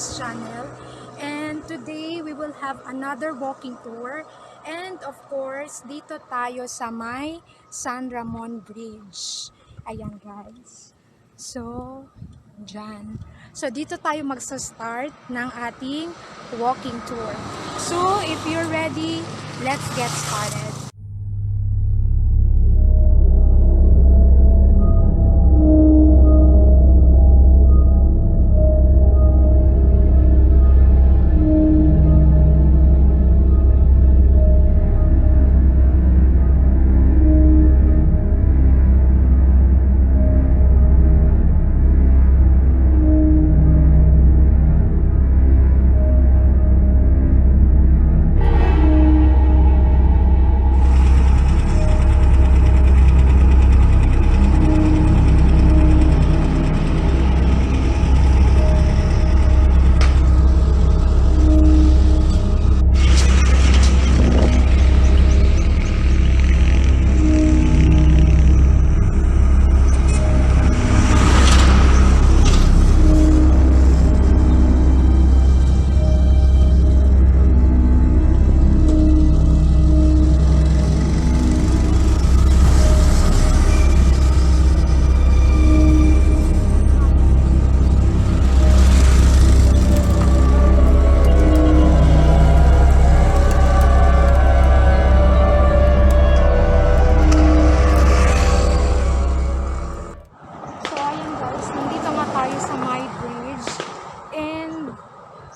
this channel. And today we will have another walking tour. And of course, dito tayo sa may San Ramon Bridge. Ayan guys. So, dyan. So, dito tayo magsa-start ng ating walking tour. So, if you're ready, let's get started.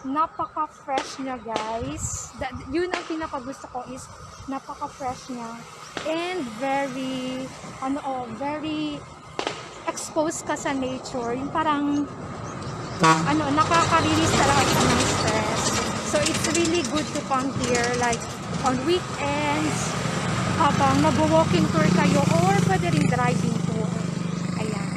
Napaka-fresh niya guys. Yun ang pinaka-gusto ko is napaka-fresh niya and very very exposed ka sa nature. Yung parang nakaka-release talaga siya ng stress. So it's really good to come here like on weekends habang nag-walking tour kayo or pwede rin driving tour. Ayan.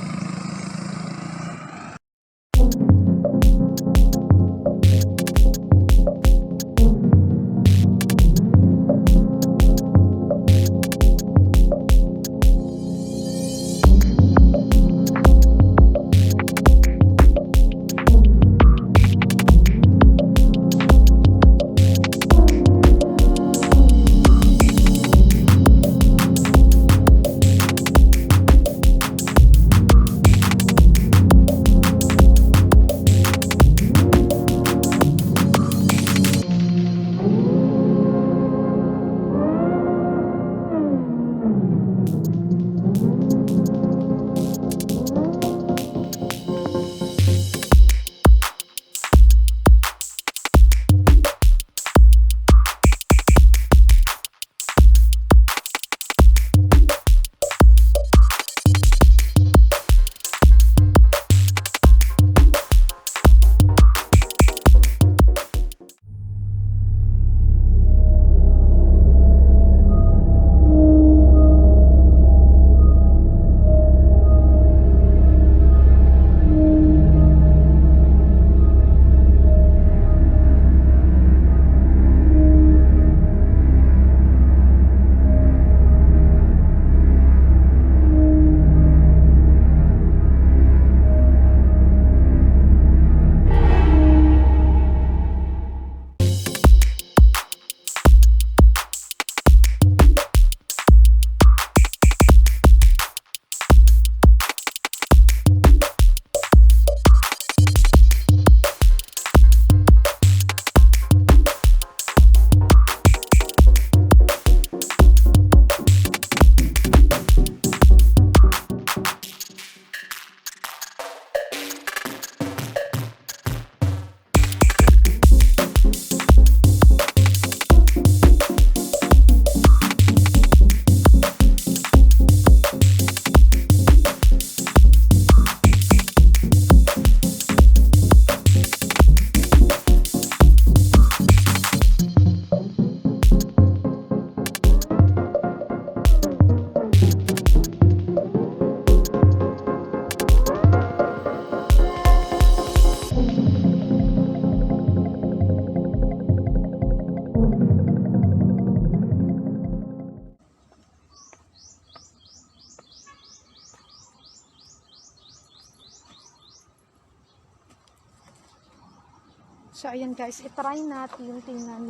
So ayan guys, itry natin tingnan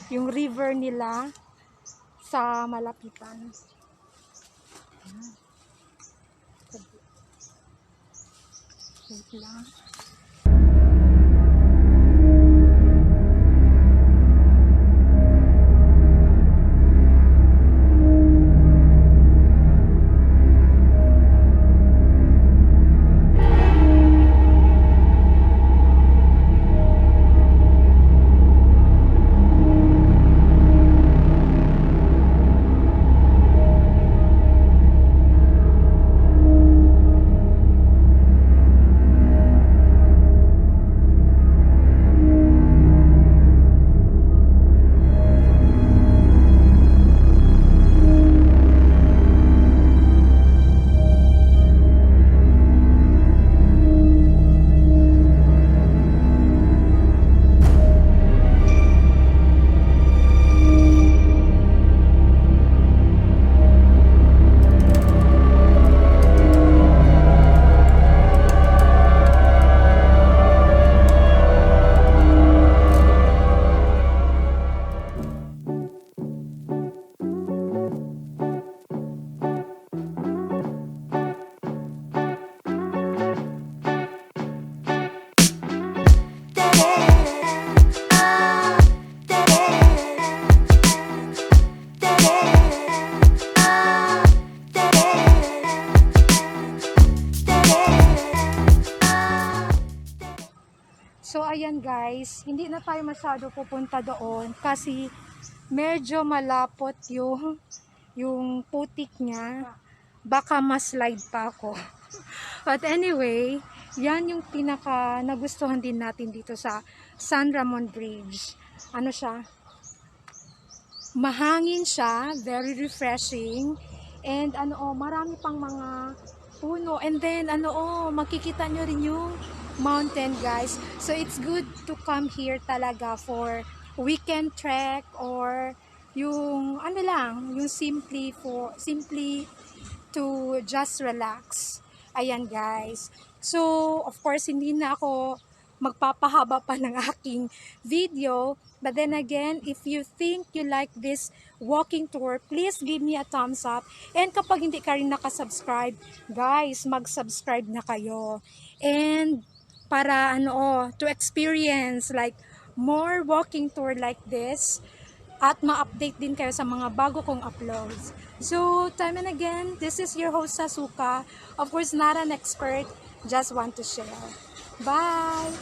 yung river nila sa malapitan. Wait lang. So ayan guys, hindi na tayo masyado pupunta doon kasi medyo malapot yung putik niya. Baka ma-slide pa ako. But anyway, yan yung pinaka nagustuhan din natin dito sa San Ramon Bridge. Ano siya? Mahangin siya, very refreshing. And marami pang mga puno. And then makikita nyo rin yung mountain guys. So it's good to come here talaga for weekend trek or yung yung simply to just relax. Ayan guys. So of course hindi na ako magpapahaba pa ng aking video. But then again, if you think you like this walking tour, please give me a thumbs up. And kapag hindi ka rin nakasubscribe, guys, mag-subscribe na kayo. And para to experience like more walking tour like this at ma-update din kayo sa mga bago kong uploads. So, time and again, this is your host Sasuka. Of course, not an expert, just want to share. Bye!